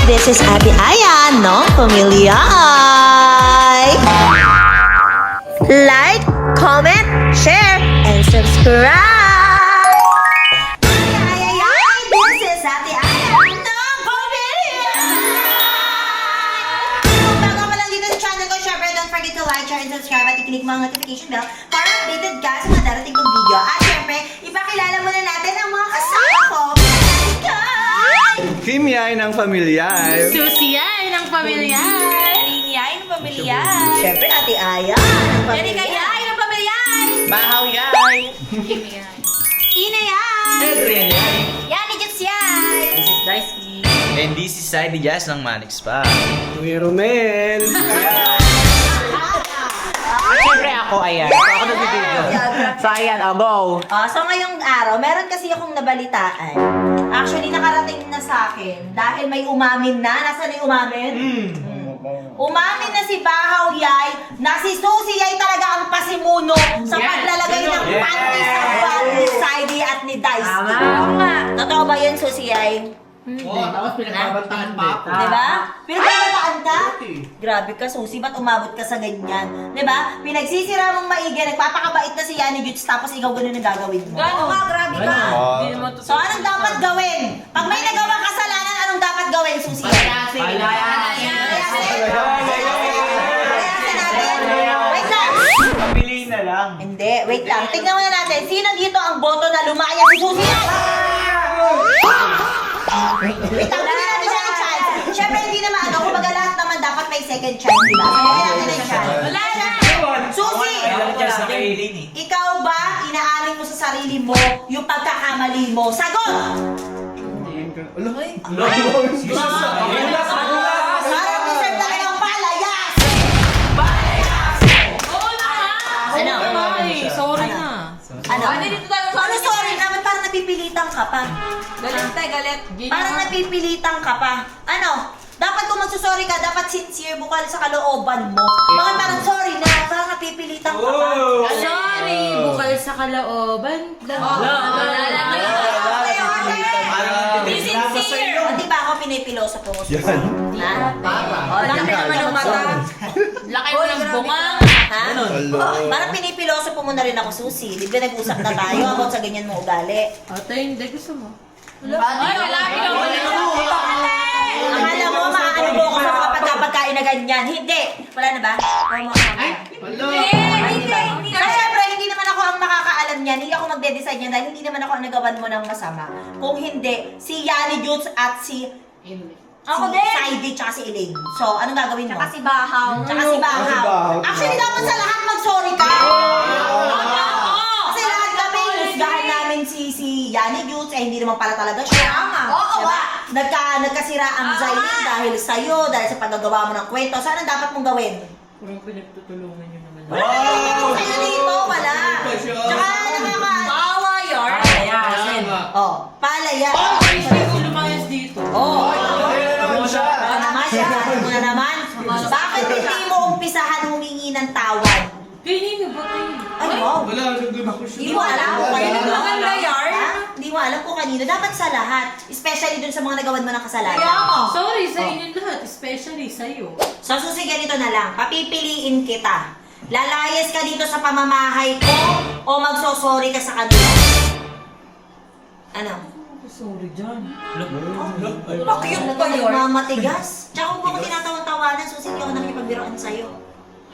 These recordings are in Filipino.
This is Ate Aya ng Pamilyay. Like, comment, share, and subscribe. This is Ate Aya ng Pamilyay. Kung bago pa lang dito sa channel ko, syempre don't forget to like, share, and subscribe at i-click mo ang notification bell para updated ka sa mga darating kong video. At syempre, ipakilala muna natin ang mga kasama ko. Kim Yay ng Pamilyay. Susie Yay ng Pamilyay. Rini Yay ng Pamilyay. Siyempre, Ate Aya ng Pamilyay. Erika Yay ng Pamilyay. Bahaw Yay. Kimi Yay. Ina Yay. Adrian Yay. Yani Jets Yay. This is Daisy. And this is Heidi Jazz ng Manix pa. Kuya Romel. Siyempre ako, ayan. Ako nag-video. So, ayan, go. So ngayong araw, meron kasi akong nabalitaan. Actually, nakarating na sa akin dahil may umamin na. Nasaan yung umamin? Umamin na si Bahaw Yay na si Susie Yay talaga ang pasimuno sa paglalagay ng panty sa bag ni Saidi at ni Dice. Oo nga. Totoo ba yun, Susie Yay? Oo, tapos pinagbabantaan pa ako. Diba? Pinagbabataan ka? Grabe ka, Susie. Ba't umabot ka sa ganyan? Diba? Pinagsisira mong maigi, nagpapakabait na si Yani Jutes, tapos ikaw ganun ang gagawin mo. Gano'n? Oo nga, grabe ka. Hindi naman to. So, anong dapat gawin? Pag may nagawang kasalanan, anong dapat gawin, Susie? Palayasin natin. Wait lang. Piliin na lang. Hindi, wait lang. Tignan muna natin. Sino dito ang boto na lumaya si Susie? Wait lang, hindi natin siya ng chance. Siyempre, hindi naman ano. Kumbaga lahat naman dapat may second chance, diba? So, hindi natin ng chance. Wala na. Susie! Jazz na kay Eileen eh. Ikaw ba, inaamin mo sa sarili mo yung pagkakamali mo? Sagot! Sarap deserve na kayong palayas! Oo na nga. Ano? Ay, sorry na. Ano? Ano sorry naman? Parang napipilitan ka pa. Galit tayo, galit. Parang napipilitan ka pa. Ano? Dapat kung magsusorry ka, dapat sincere bukal sa kalooban mo. Bakit parang sorry na? Parang napipilitan ka pa. Sorry, bukal sa kalooban. Be sincere. O, di ba ako pinipiloso po ko? Yan. Ha? O, laki naman ng mata. Laki mo ng bunga. Ha? Parang pinipiloso po mo na rin ako, Susie. Di ba nag-usap na tayo about sa ganyan mong ugali? Ate, hindi gusto mo. Ay, lalaki ka Akala mo, makaano mo ako sa mga pagkain na ganyan. Hindi. Wala na ba? Hindi. Kasi syempre, hindi naman ako ang nakakaalam niyan. Hindi ako magde-decide niyan dahil hindi naman ako ang nagawan mo ng masama. Kung hindi, si Yani Jutes at si Saidi tsaka si Elaine. So, anong gagawin mo? Tsaka si Bahaw. Tsaka si Bahaw. Actually, dapat sa lahat mag-sorry ka. Kasi lahat kami, husgahan namin si Yani Jutes, eh hindi naman pala talaga siya. Diba? Nagkasira ang Zaylin dahil sa'yo, dahil sa paggagawa mo ng kwento. So, anong dapat mong gawin? Parang pinagtutulungan nyo naman. Wala pinipili sa'yo dito, wala. Tsaka nakakaawa yun. Palayasin. Oh, palaya. Hindi ko lumayas dito. Oh, ano na naman? Bakit hindi mo umpisahan humingi ng tawad? Kanino ba kayo? Ay, wow. Wala, nagdun ako siya. Hindi mo alam kung kanino. Maganda yarn. Ha? Hindi mo alam kung kanino. Dapat sa lahat. Especially dun sa mga nagawan mo ng kasalanan. Sorry sa inyong lahat, especially sa'yo. So, Susie, ganito na lang. Papipiliin kita. Lalayas ka dito sa pamamahay ko o magsosorry ka sa kanila? Ano? Sorry dyan. Pakyut pa yun. Mamatigas. Tsaka kung ako tinatawang-tawanan, Susie, hindi ako nakikipagbiroan sa'yo.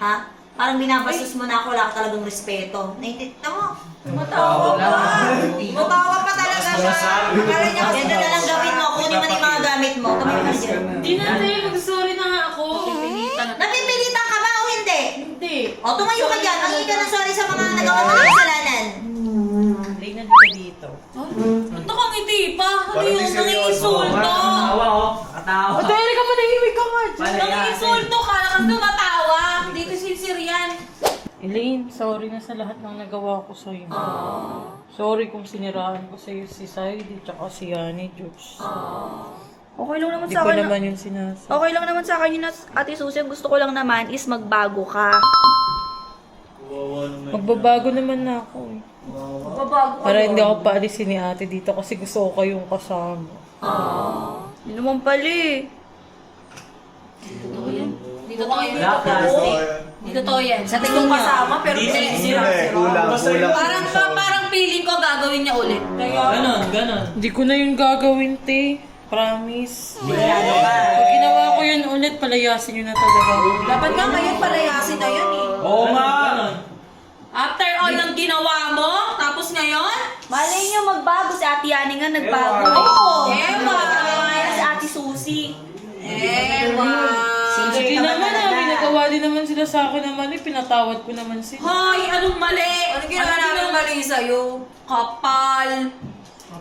Ha? Parang binabastos mo na ako, wala ka talagang respeto. Naiintindihan mo? Matawa pa. Matawa pa talaga siya. Akala niya kasi na lang gawin mo. Kunin mo na yung mga gamit mo. Kami naman dyan. Di na tayo, mag-sorry na nga ako. Napipilitan ka ba o hindi? Hindi. O, tumayo ka dyan. Mangingi ka ng sorry sa mga nagawa mo ng kasalanan. Tingnan ka dito. Ba't nakangiti pa? Ano yun? Nangingisulto. Ate, Erika, manahimik ka nga dyan. Nangingisulto ka. Kasi tumatawa. Hindi ko sincere yan. Elaine, sorry na sa lahat ng nagawa ko sa'yo. Sorry kung siniraan ko sa'yo si Saidi tsaka si Yani Jutes. Okay lang naman Hindi sa ko akin. naman yun sinasabi. Okay lang naman sa akin yun, Ate Susie. Gusto ko lang naman is magbago ka. Magbabago naman na ako eh. Magbabago ka. Para hindi ako paalisin ni ate dito kasi gusto ko kayong kasama. Hindi naman pala eh. Hindi totoo yan. Hindi totoo yan. Sa tingin niyo. Kasama, pero Parang feeling ko gagawin niya ulit. Ganon. Hindi ko na yung gagawin, te. Promise. Pag ginawa ko yun ulit, palayasin yun na talaga. Dapat nga ngayon palayasin na yun eh. Oo nga. After all ng ginawa mo, tapos ngayon? Malay nyo magbago. Si Ate Yani nga nagbago. Si Ate Susie. Sige naman may nagawa din naman sila sa akin na mali, pinatawad ko naman sila. Hoy, anong mali? Anong ginawa namin mali sa'yo? Kapal.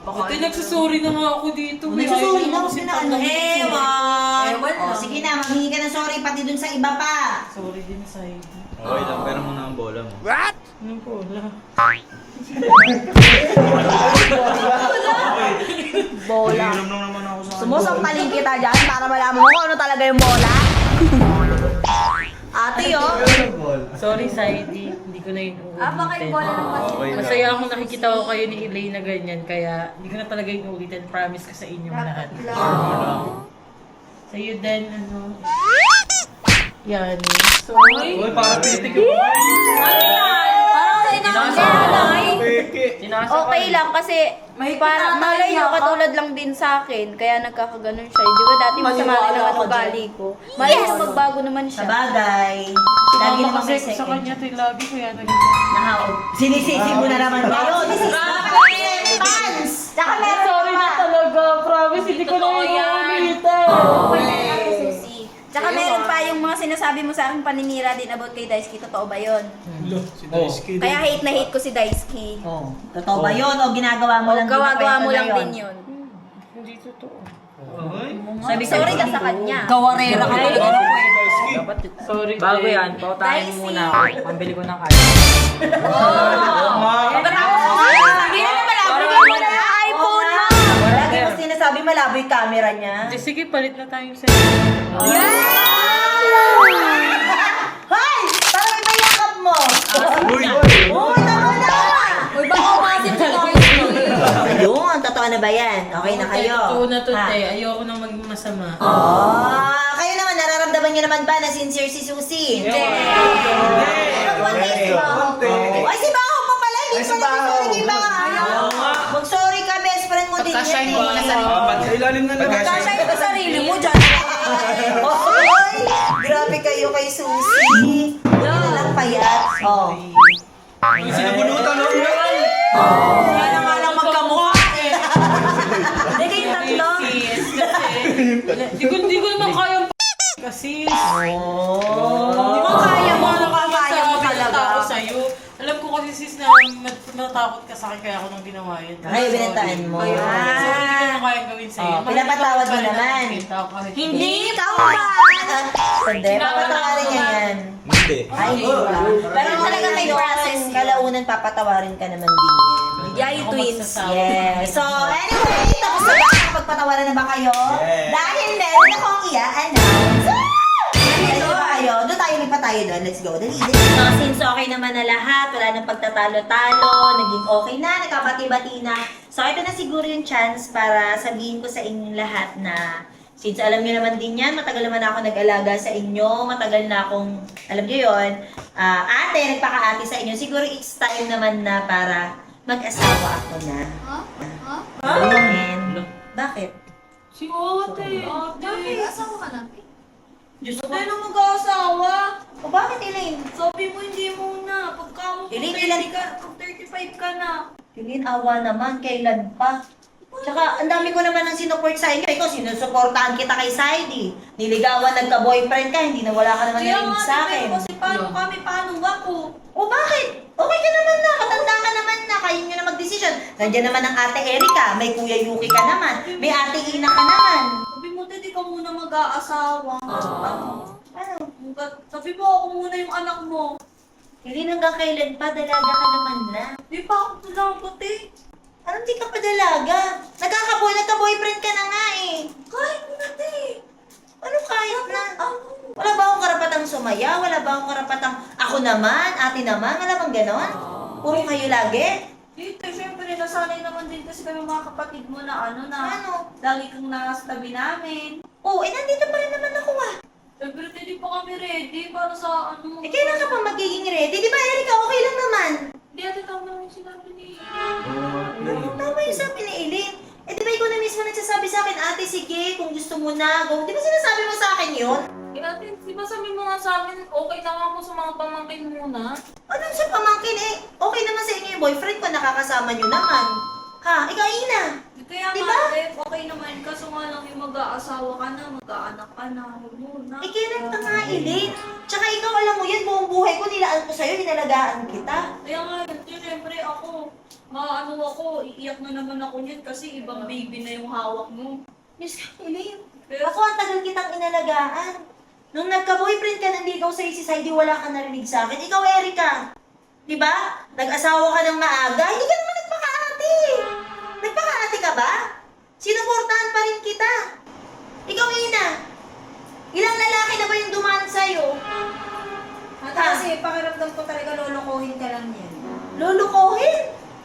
Ate, nagsasorry na nga ako dito. Nagsasorry na, kasi ano? Ewan. Sige na, maghingi ka ng sorry pati dun sa iba pa. Sorry din sa'yo. Okay lang, pero muna ang bola mo. Anong bola? Bola. Hiram lang naman ako sa Sumusampaling kita dyan para malaman mo kung ano talaga yung bola. Ate, oh. Sorry, Saidi. Hindi ko na yun uulitin. Baka yung bola ng Okay Masaya akong nakikita ko kayo ni Elaine na ganyan, kaya hindi ko na talaga yun uulitin. Promise ko sa inyong lahat. Sa'yo din, ano. Yan. Sorry. Uy, para pitik yung Okay lang kasi para malay nyo katulad lang din sa akin kaya nagkakaganon siya. Di ba dati masama rin naman ugali ko. Malay nyo magbago naman siya. Sabagay. Lagi Lagi naman kasi may sa second. kanya ito lagi kaya naging... Nahaog. Sinisisi mo na naman ngayon. Fans! Tsaka meron Sorry na talaga. Promise, hindi ko na yun uulitin. Ate Susie. Tsaka meron pa yung mga sinasabi mo sa akin paninira din about kay Daisuke. Totoo ba yun? Kaya hate na hate ko si Daisuke. Oh, totoo ba yun? O ginagawa mo lang din? Gawa-gawa mo kwento na lang yun? din yun. Hindi totoo. Sabi sorry ka sa kanya. Gawarera ka talaga ng kwento. Sorry. Bago yan, pautahin mo muna ako. Pambili ko ng kaya. Sabi na malabo mo na iPhone mo! Lagi mo sinasabi malabo yung camera niya. Sige, palit na tayo sa Hoy! Parang may yakap mo! Uy! Uy, tama na! Uy, baka umasin sa Ayun, totoo na ba yan? Okay na kayo? Totoo na to, Ha? te. Ayoko nang maging masama. Kayo naman, nararamdaman niyo naman ba na sincere si Susie? Hindi! Konti si Baho. Ay, si Baho pa pala! Hindi pa nag-sorry kay Baho. Mag-sorry ka, best friend mo din yan mo na sa Ilalim na naman. Kasya yung sarili mo dyan. Oy! Grabe kayo kay Susie. Hindi na lang payat. Oh. Sinabunutan no? Kaya nga lang magkamukha eh. Hindi kayo tatlo. Yes, kasi... Di ko naman kayang kasi... Hindi mo kaya mo. Kaya mo talaga. Ako sa'yo. Alam ko kasi sis na matatakot ka sa akin kaya ako nang ginawa yun. Ay, binantaan mo. So, hindi ko na kayang gawin sa'yo. Oh, pinapatawad mo naman. Hindi, ikaw ba? Hindi, papatawarin niya yan. Hindi. Ay, hindi ba? Pero talaga may process. Kalaunan, papatawarin ka naman din yan. Yay twins. Yes. So, anyway, tapos na ba? Pagpatawaran na ba kayo? Yes. Dahil meron akong i-announce. Ano ba kayo? Doon tayo, lipat tayo doon. Let's go. Dali. So, since okay naman na lahat, wala nang pagtatalo-talo, naging okay na, nagkabati-bati na. So, ito na siguro yung chance para sabihin ko sa inyong lahat na since alam niyo naman din yan, matagal naman ako nag-alaga sa inyo, matagal na akong, alam niyo yun, ate, nagpaka-ate sa inyo, siguro it's time naman na para mag-asawa ako na. And, bakit? Si Ote. Bakit? Asawa ka na? Diyos ko. Tayo nang mag-aasawa. O bakit, Elaine? Sabi mo hindi muna. Pagka mo Elaine, ilan ka? 35 ka na. Elaine, awa naman. Kailan pa? Tsaka, ang dami ko naman ang sinuport sa inyo. Ikaw, sinusuportahan kita kay Saidi. Niligawan, nagka-boyfriend ka, hindi na wala ka naman narinig sa akin. Kasi paano kami, paano ako? O bakit? Okay ka naman na, matanda ka naman na, kaya nyo na mag-desisyon. Nandiyan naman ang ate Erika, may kuya Yuki ka naman, may ate Ina ka naman. Sabi mo, di ka muna mag-aasawa. Ano? Sabi mo, ako muna yung anak mo. Hindi hanggang kailan pa, dalaga ka naman na. Di pa ako tulangkot eh. Anong di ka pa dalaga? Nagka-boyfriend ka na nga eh. Kahit na di. Ano kahit na? Wala ba akong karapatang sumaya? Wala ba akong karapatang ako naman, ate naman? Wala bang ganon? Puro kayo lagi? Dito, syempre, nasanay naman din kasi kami mga kapatid mo na Ano? lagi kang nasa tabi namin. Oo, nandito pa rin naman ako ah. Siyempre, hindi pa kami ready para sa ano. Eh, kailan ka pa magiging ready? Di ba, Erika, okay lang naman. Hindi ate, tama naman yung sinabi ni Tama yung sabi ni Eileen. Eh, di ba ikaw na mismo nagsasabi sa akin, ate, sige, kung gusto mo na, go. Di ba sinasabi mo sa akin yun? Eh, ate, di ba sabi mo nga sa amin, okay lang ako sa mga pamangkin muna? Ano sa pamangkin eh? Okay naman sa inyo yung boyfriend ko, nakakasama nyo naman. Ha? Ikaw, Ina. Kaya Di nga, ba? ate, okay naman. Kaso nga lang yung mag-aasawa ka na, mag-aanak ka na, huwag muna. Eh, kailan ka nga, Eileen? Tsaka ikaw, alam mo yan, buong buhay ko, nilaan ko sa'yo, hinalagaan kita. Kaya nga, siyempre ako, maano ako, iiyak na naman ako niyan kasi ibang baby na yung hawak mo. Miss Eileen, ako ang tagal kitang inalagaan. Nung nagka-boyfriend ka, nandigaw sa'yo si Saidi, wala ka narinig sa akin. Ikaw, Erika. Di ba? Nag-asawa ka ng maaga, hindi ka naman nagpaka-ate. Nagpaka-ate ka ba? Sinuportahan pa rin kita. Ikaw, Ina. Ilang lalaki na ba yung dumaan sa'yo? Ate, kasi pakiramdam ko talaga lolokohin ka lang yan. Lulukohin?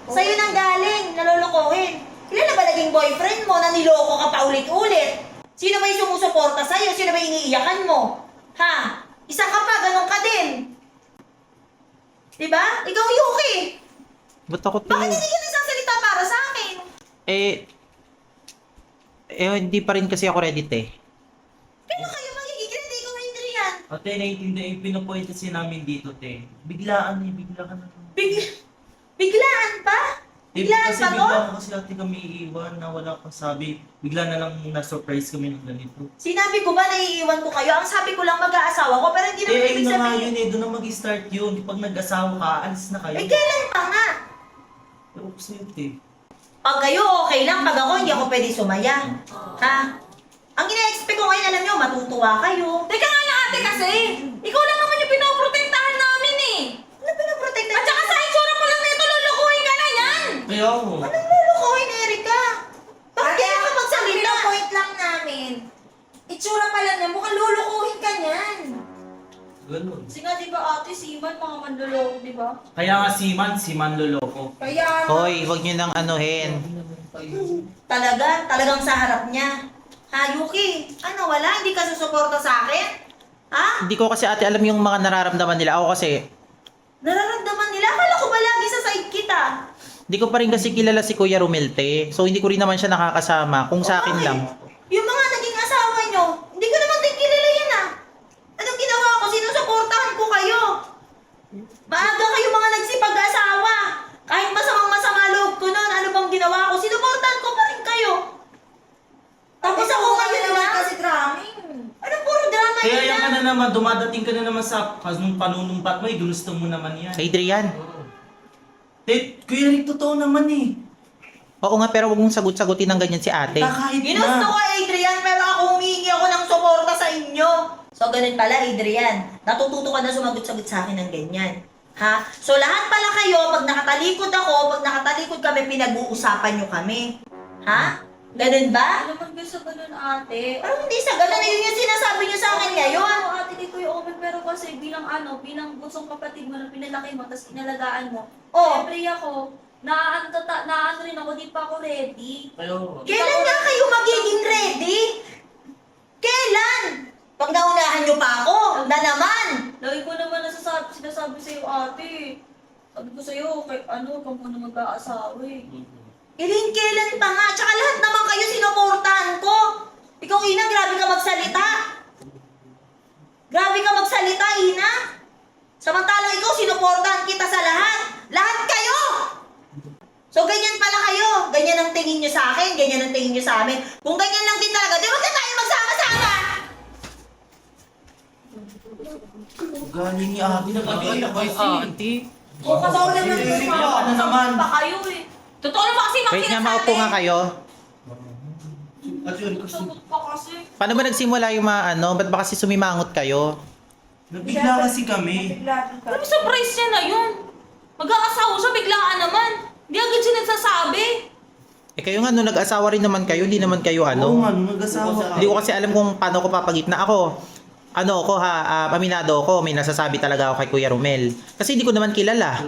Sa'yo nang galing, nalulukohin. Ilan na ba naging boyfriend mo na niloko ka pa ulit-ulit? Sino ba yung sumusuporta sa'yo? Sino ba yung iniiyakan mo? Ha? Isa ka pa, ganun ka din. Diba? Ikaw, Yuki. Ba't ako Bakit hindi ka nagsasalita para sa akin? Hindi pa rin kasi ako ready, te. Kailan kayo magiging ready? Ikaw, Adrian. Ate, naiintindihan yung pinupoint kasi namin dito, te. Biglaan eh, bigla ka na. Biglaan pa? Biglaan Kasi pa to? bigla mo kasi ate kami iiwan na wala kang sabi. Bigla na lang na-surprise kami ng ganito. Sinabi ko ba naiiwan ko kayo? Ang sabi ko lang mag-aasawa ko, pero hindi naman Eh, ibig ayun na nga sabihin. yun eh. Doon na mag-start yun. Pag nag-asawa ka, alis na kayo. Eh, kailan pa nga? Ewan ko sa'yo, te. Pag kayo, okay lang. Pag ako, hindi ako pwede sumaya. Ha? Ang ina-expect ko ngayon, alam nyo, matutuwa kayo. Teka nga lang ate kasi, ikaw lang naman yung pinoprotektahan namin eh. Ano pinaprotect na? At saka sa itsura pa lang nito, lulukuhin ka na yan. Kaya ako. Anong lulukohin, Erika? Bakit Ate, kaya ka ang magsalita? point lang namin, itsura pa lang niya, mukhang lulukuhin ka niyan. Ganun. Kasi nga diba ate, siman mga manluloko, diba? Kaya nga siman loloko. Kaya, Hoy, huwag nyo nang anuhin. Talagang sa harap niya. Ha, Yuki? Ano, wala? Hindi ka susuporta sa akin? Ha? Hindi ko kasi ate alam yung mga nararamdaman nila. Ako kasi, Nararamdaman nila? Akala ko ba lagi sa side kita? hindi ko pa rin kasi kilala si Kuya Rumelte. So, hindi ko rin naman siya nakakasama. Kung sa akin Bakit? lang. Yung mga naging asawa nyo, hindi ko naman din kilala yan ah. Anong ginawa ko? Sinusuportahan ko kayo. Maaga kayo mga nagsipag-asawa. Kahit masama loob ko nun, ano bang ginawa ko? Sinuportahan ko pa rin kayo. Tapos ako ngayon na. kasi drumming. Anong puro drama Kaya yun yan ka na? na naman, dumadating ka na naman sa panunumpat mo, ginusto mo naman yan. Adrian. Kuya Rick, totoo naman eh. Oo nga, pero huwag mong sagot-sagutin ng ganyan si ate. Kahit Ginusto na. ko, Adrian, pero ako humihingi ako ng suporta sa inyo. So, ganun pala, Adrian. Natututo ka na sumagot-sagot sa akin ng ganyan. Ha? So, lahat pala kayo, pag nakatalikod ako, pag nakatalikod kami, pinag-uusapan nyo kami. Ha? Ganun ba? Ano naman ba sa ganun ate? Parang hindi sa ganun, yun yung sinasabi nyo sa akin ngayon. Oo ate, di ko yung open, pero kasi bilang bilang bunsong kapatid mo na pinalaki mo, tapos inalagaan mo. Oh. Siyempre ako, naano rin ako, di pa ako ready. Kailan nga kayo magiging ready? Kailan? Pag naunahan nyo pa ako, na naman. Lagi ko naman sinasabi sa'yo ate. Sabi ko sa'yo, kung muna mag-aasawa eh. Eileen, kailan pa nga? Tsaka lahat naman kayo sinuportahan ko. Ikaw, Ina, grabe ka magsalita. Grabe ka magsalita, Ina. Samantalang ikaw, sinuportahan kita sa lahat. Lahat kayo! So, ganyan pala kayo. Ganyan ang tingin nyo sa akin, ganyan ang tingin nyo sa amin. Kung ganyan lang din talaga, di ba tayo magsama-sama? Galing ni ate, nag-iiyak kasi. O kasi ako naman Iyak ka na naman. pa kayo eh. Totoo naman kasi Wait nga, maupo nga kayo. Sagot pa kasi. Paano ba nagsimula yung mga ano? Ba't ba kasi sumimangot kayo? Nabigla kasi kami. Ano surprise niya na yun? Mag-aasawa siya, biglaan naman. Hindi agad siya nagsasabi. Eh kayo nga, nung nag-asawa rin naman kayo, hindi naman kayo Oo ano. nga, nung nag-asawa ka. Hindi ko kasi alam kung paano ko papagitna ako. Ano ako ha, aminado ako, may nasasabi talaga ako kay Kuya Romel. Kasi hindi ko naman kilala.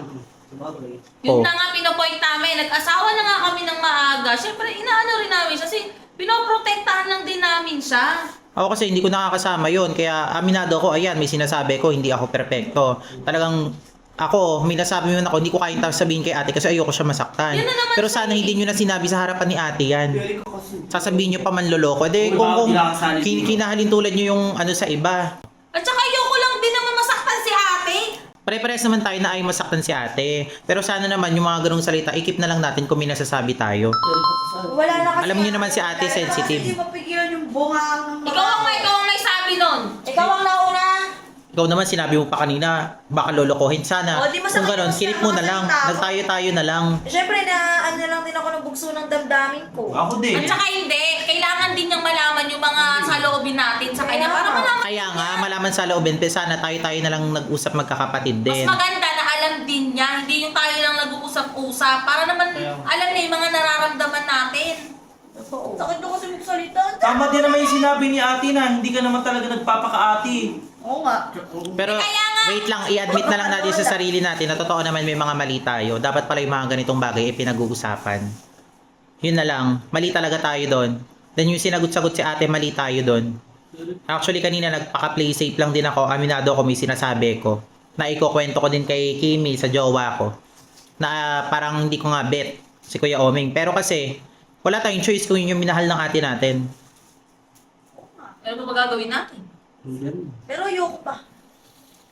Yun Oh. na nga pinapoint namin. Nag-asawa na nga kami ng maaga. Siyempre, inaano rin namin siya kasi pinoprotektahan lang din namin siya. Ako kasi hindi ko nakakasama yon, kaya aminado ko, ayan, may sinasabi ko, hindi ako perfecto. Talagang ako, may nasabi mo ako, hindi ko kayang sabihin kay ate kasi ayoko siya masaktan. Yun na naman Pero siya sana hindi nyo na sinabi sa harapan ni ate yan. Sasabihin nyo pa man loloko. Uy, Kung bakit kinakasali dito? kinahalin tulad nyo yung ano sa iba. At saka ayoko lang din naman masaktan si ate. Pare-pares naman tayo na ayaw masaktan si ate. Pero sana naman yung mga ganong salita, ikip na lang natin kung may nasasabi tayo. Wala na kasi. Alam niyo naman si ate sensitive. Hindi mapigilan yung bunga ng Ikaw ang may sabi nun. Ikaw ang nauna. Ikaw naman sinabi mo pa kanina, baka lolokohin sana. O, di masakit Kung ganon, yung silip mo na lang. salita. Nagtayo-tayo na lang. Siyempre na ano lang din ako ng bugso ng damdamin ko. Ako din. At saka hindi, kailangan din niyang malaman yung mga saloobin natin sa kanya para malaman. Kaya nga, malaman sa loobin, pero sana tayo-tayo na lang nag-usap magkakapatid Mas din. maganda na alam din niya, hindi yung tayo lang nag-uusap-usap para naman alam niya yung mga nararamdaman natin. Sakit na kasi magsalita. Tama din naman yung sinabi ni ate na hindi ka naman talaga nagpapaka-ate. Oo nga. Pero wait lang, i-admit na lang natin sa sarili natin na totoo naman may mga mali tayo. Dapat pala yung mga ganitong bagay ay pinag-uusapan. Yun na lang, mali talaga tayo doon. Then yung sinagot-sagot si ate, mali tayo doon. Actually kanina nagpaka-play safe lang din ako, aminado ko may sinasabi ko. Na ikukwento ko din kay Kimi sa jowa ko. Na parang hindi ko nga bet si Kuya Oming. Pero kasi wala tayong choice kung yun yung minahal ng ate natin. Ano ba gagawin natin? Pero ayoko pa.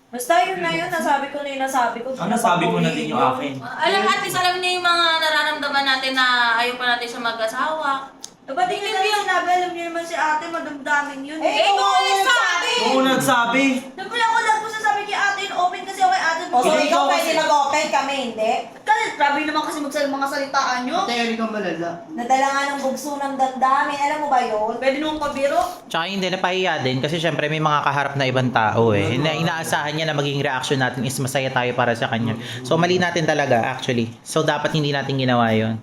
Basta yun na yun, nasabi ko na yun, nasabi ko. Nasabi mo na din yung akin. Alam at least alam niya yung mga nararamdaman natin na ayaw pa natin siya mag-asawa. Diba di nyo na sinabi, alam niyo naman si ate, madamdamin yun. Eh, ikaw ang nagsabi! Oo, nagsabi. Siyempre ako lang po sasabi kay ate, open kasi ako kay ate. O, so Hindi, ikaw ikaw pwede kasi- mag-open, kami hindi. Kasi grabe naman kasi mga salitaan nyo. Nadala nga ng bugso ng damdamin. Alam mo ba yun? Pwede nung pabiro. Tsaka hindi napahiya din kasi syempre may mga kaharap na ibang tao eh. Na inaasahan niya na maging reaction natin is masaya tayo para sa kanya. So mali natin talaga actually. So dapat hindi natin ginawa yon.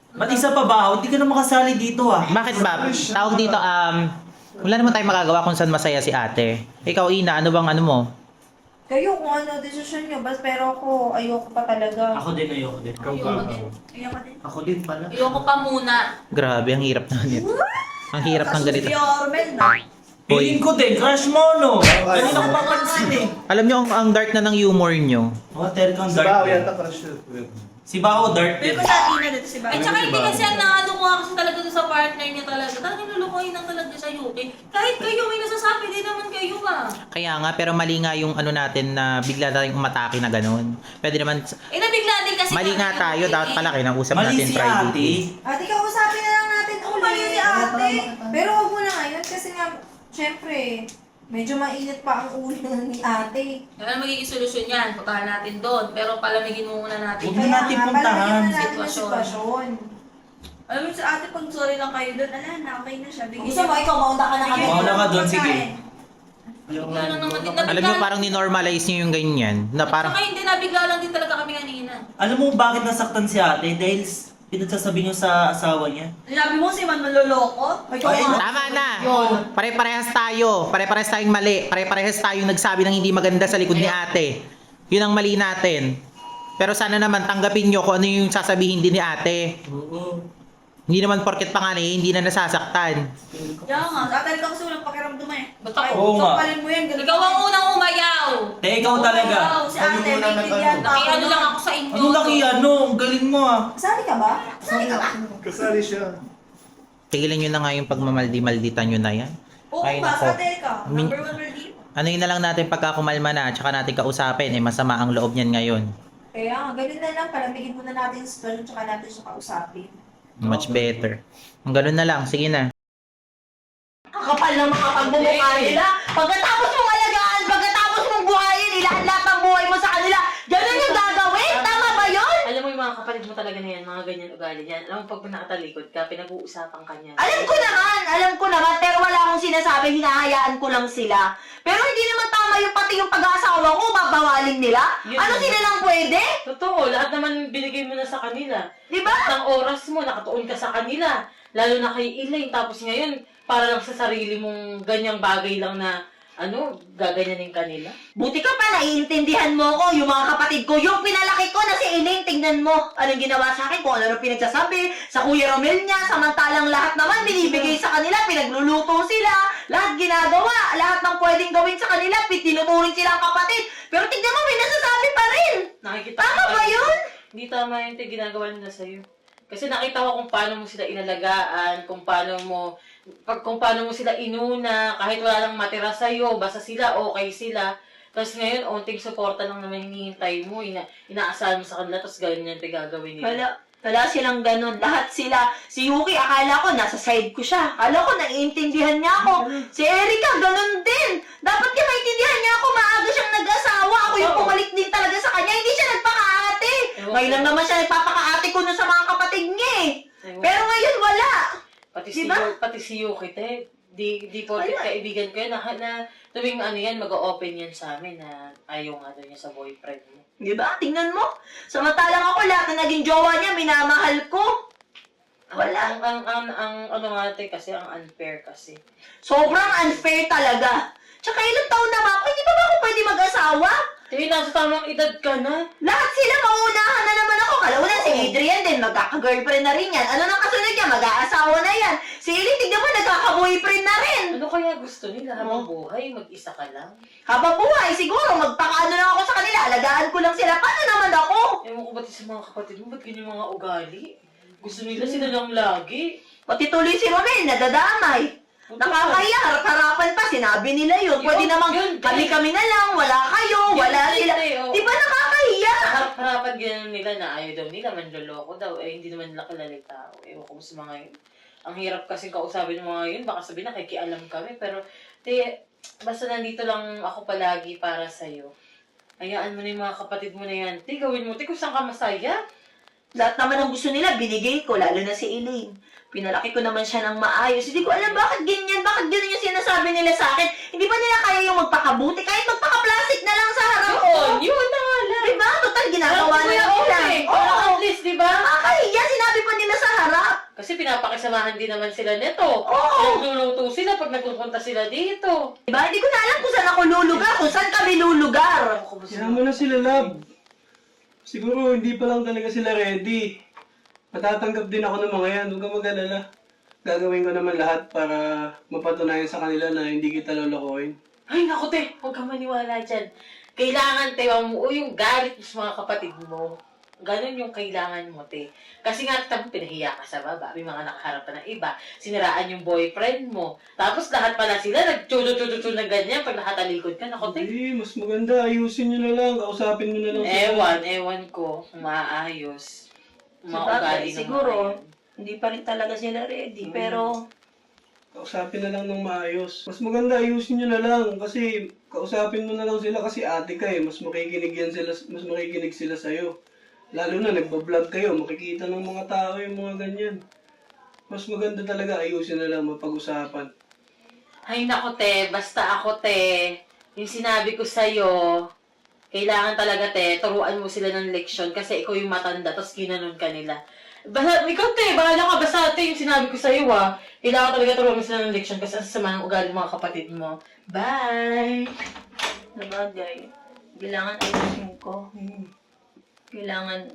Ba't isa pa ba? Hindi ka na makasali dito ah. Bakit ba? Tawag dito wala naman tayong magagawa kung saan masaya si ate. Ikaw Ina, ano bang ano mo? Kayo kung ano desisyon nyo, pero ako, ayoko pa talaga. Ako din, ayoko din. Ayoko din. Ayoko din. Ako din pala. Ayoko pa muna. Grabe, ang hirap na nito. Ang hirap ng ganito. Si Ormel na. Feeling ko din, crush mo no? Kanina ko papansin eh. Alam niyo ang dark na ng humor niyo. Oh, talagang dark. Si Bao dark din. Pero sa atin na dito si At Barbie. saka hindi kasi ang naano ko kasi talaga doon sa partner niya talaga. Talagang lulukoyin lang talaga siya Yuki. Kahit kayo may nasasabi din naman kayo ba? Kaya nga, pero mali nga yung ano natin na bigla tayong umatake na ganun. Pwede naman, Eh nabigla din kasi. mali nga tayo, dapat pala kinausap Mali natin si private. ate. Ate, kausapin na lang natin ulit. Mali si ate. Pero wag mo na ngayon kasi nga, syempre, medyo mainit pa ang ulo ni ate. Ano magiging solusyon yan? Puntahan natin doon. Pero palamigin mo muna natin. Huwag na natin puntahan. palagyan na natin yung Sitwasyon. sitwasyon. Alam mo si ate, pag sorry lang kayo doon, na, okay na siya. Bigyan Gusto mo, ikaw, maunda ka na kami. Mauna ka doon, sige. Bigla lang naman din. Alam niyo, parang ninormalize niyo yung ganyan. Na parang, Saka hindi nabigla lang din talaga kami kanina. Alam mo bakit nasaktan si ate? Dahil pinagsasabi niyo sa asawa niya. Sinabi mo si Man maloloko? Ikaw Ay, nga. tama na! Pare-parehas tayo. Pare-parehas tayong mali. Pare-parehas tayong nagsabi ng hindi maganda sa likod ni ate. Yun ang mali natin. Pero sana naman tanggapin nyo kung ano yung sasabihin din ni ate. Oo. Hindi naman porket panganay, hindi na nasasaktan. Kaya nga, ate ka kasi walang pakiramdam eh. Basta Ay, Oo nga. sampalin mo yan. ganun. Ikaw ang unang umayaw. Ikaw talaga. Wow, si ate, may bigyan pa Laki ano lang ako sa inyo. Ano laki ano? Ang galing mo ah. Sali ka ba? Sali ka ba? Kasali siya. Tigilan nyo na nga yung pagmamaldi-malditan nyo na yan. Oo Ay, ba, nako. sa ate ka. Number one ready? Ano yun na lang natin pagkakumalma na, tsaka natin kausapin, eh masama ang loob niyan ngayon. Kaya nga, ganun na lang. Palamigin muna natin yung sitwasyon tsaka natin siya kausapin. Much better. Ang ganun na lang, sige na. Kakapal ng mga pagbumukha nila. Pagkatapos mong alagaan, pagkatapos mong buhayin, ilahat-lahat ng buhay mo sa kanila. Ganun yung gagawin? Tama ba yun? Alam mo yung mga kapatid mo talaga na yan, mga ganyan ugali yan. Alam mo pag nakatalikod ka, pinag-uusapan ka niya. Alam ko naman, pero wala akong sinasabi, hinahayaan ko lang sila. Pero hindi naman tama yung pati yung pag-aasawa ko, babawalin nila. Yun. Ano sila lang pwede? Totoo, lahat naman binigay mo na sa kanila. Di ba? Lahat ng oras mo, nakatuon ka sa kanila. Lalo na kay Elaine, tapos ngayon, para lang sa sarili mong ganyang bagay lang na gaganyanin kanila? Buti ka pa, naiintindihan mo ko, yung mga kapatid ko, yung pinalaki ko na si Elaine, tingnan mo, anong ginawa sa akin, kung ano pinagsasabi, sa Kuya Romel niya, samantalang lahat naman binibigay sa kanila, pinagluluto sila, lahat ginagawa, lahat ng pwedeng gawin sa kanila, tinuturing silang kapatid, pero tingnan mo, may nasasabi pa rin. Nakikita Tama ko ba yun? Hindi tama yung ginagawa nila sa'yo. Kasi nakita ko kung paano mo sila inalagaan, kung paano mo sila inuna, kahit wala lang matira sa'yo, basta sila, okay sila. Tapos ngayon, onting suporta lang naman hinihintay mo, inaasahan mo sa kanila, tapos ganyan yung gagawin nila. Wala silang ganun. Lahat sila. Si Yuki, akala ko nasa side ko siya. Akala ko naiintindihan niya ako. Si Erika, ganun din. Dapat niya maintindihan niya ako. Maaga siyang nag-asawa. Ako yung pumalit din talaga sa kanya. Hindi siya nagpakaate. Ngayon lang naman siya nagpapakaate ko nun sa mga kapatid niya eh. Pero ngayon, wala. Pati si Yuki, te. Di porket kaibigan ko yun, na tuwing mag-o-open yan sa amin na ayaw nga daw niya sa boyfriend mo. Di ba? Tingnan mo. Samantalang ako, lahat na naging jowa niya, minamahal ko. Wala. Kasi ang unfair kasi. Sobrang unfair talaga. Tsaka ilang taon na ba ako? Hindi pa ba ako pwede mag-asawa? Nasa tamang edad ka na. Lahat sila maunahan na naman ako. Kalauna si Adrian din, magkaka-girlfriend na rin yan. Ano nang kasunod niya? Mag-aasawa na yan. Si Eileen, tignan mo, nagkaka-boyfriend na rin. Ano kaya gusto nila habang buhay? Mag-isa ka lang? Habang buhay, siguro, magpakaano lang ako sa kanila. Alagaan ko lang sila. Paano naman ako? Ewan ko ba't sa mga kapatid mo, ba't ganyan mga ugali? Gusto nila sila lang lagi. Pati tuloy si Romel, nadadamay. Nakakahiya, harap-harapan pa, sinabi nila yun. Pwede namang kami-kami na lang, wala kayo, wala sila. Di ba nakakahiya? Harap-harapan ganyan nila na ayaw daw nila, manloloko daw. Hindi naman nila kilala yung tao. Ewan ko sa mga yun. Ang hirap kasing kausapin ng mga yun, baka sabihin nakikialam kami. Pero, basta nandito lang ako palagi para sa'yo. Hayaan mo na yung mga kapatid mo na yan. Gawin mo. Kung saan ka masaya? Lahat naman ang gusto nila, binigay ko, lalo na si Elaine. Pinalaki ko naman siya ng maayos. Hindi ko alam bakit ganyan, bakit ganun yung sinasabi nila sa akin. Hindi ba nila kaya yung magpakabuti? Kahit magpaka-plastic na lang sa harap ko. Yun na nga lang. Diba? Total, ginagawa na nila. Oo, at least, diba? Nakakahiya, sinabi pa nila sa harap. Kasi pinapakisamahan din naman sila nito. Oo. Nagluluto sila pag nagpupunta sila dito. Diba? Hindi ko na alam kung saan ako lulugar, kung saan kami lulugar. Kaya mo na sila, love. Siguro hindi pa lang talaga sila ready. Matatanggap din ako ng mga yan. Huwag kang mag-alala. Gagawin ko naman lahat para mapatunayan sa kanila na hindi kita lolokohin. Ay, naku, te. Huwag kang maniwala dyan. Kailangan, te, mo yung galit mo sa mga kapatid mo. Ganon yung kailangan mo, te. Kasi nga, pinahiya ka sa baba. May mga nakaharap pa ng iba. Siniraan yung boyfriend mo. Tapos lahat pala sila, nagchulo-chulo-chulo na ganyan. Pag nakatalikod ka, naku, te. Hindi, mas maganda. Ayusin nyo na lang. Kausapin mo na lang. Ewan ko. Kung maayos. Mga ugali Sabagay, ng siguro, mga yan. hindi pa rin talaga sila ready. Pero, Kausapin na lang ng maayos. Mas maganda, ayusin nyo na lang. Kasi, kausapin mo na lang sila kasi ate ka eh. Mas makikinig yan sila, mas makikinig sila sa'yo. Lalo na, nagbablog kayo. Makikita ng mga tao yung mga ganyan. Mas maganda talaga, ayusin na lang, mapag-usapan. Ay, naku, te. Basta ako, te. Yung sinabi ko sa'yo, kailangan talaga, te, turuan mo sila ng leksyon kasi ikaw yung matanda, tapos ginanon ka nila. Basta, ikaw, te, bahala ka. Basta, te, yung sinabi ko sa'yo, kailangan talaga turuan mo sila ng leksyon kasi ang sasama ng ugali ng mga kapatid mo. Bye! sabagay, kailangan ayusin ko. Kailangan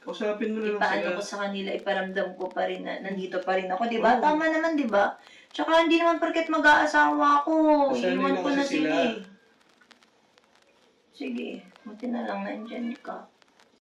Kausapin mo na lang ipaano sila. ko sa kanila, iparamdam ko pa rin na nandito pa rin ako, di ba? Tama naman, di ba? Tsaka hindi naman porket mag-aasawa ako, Sanay iwan na ko kasi na sila. sila eh. Sige, buti na lang nandyan ka.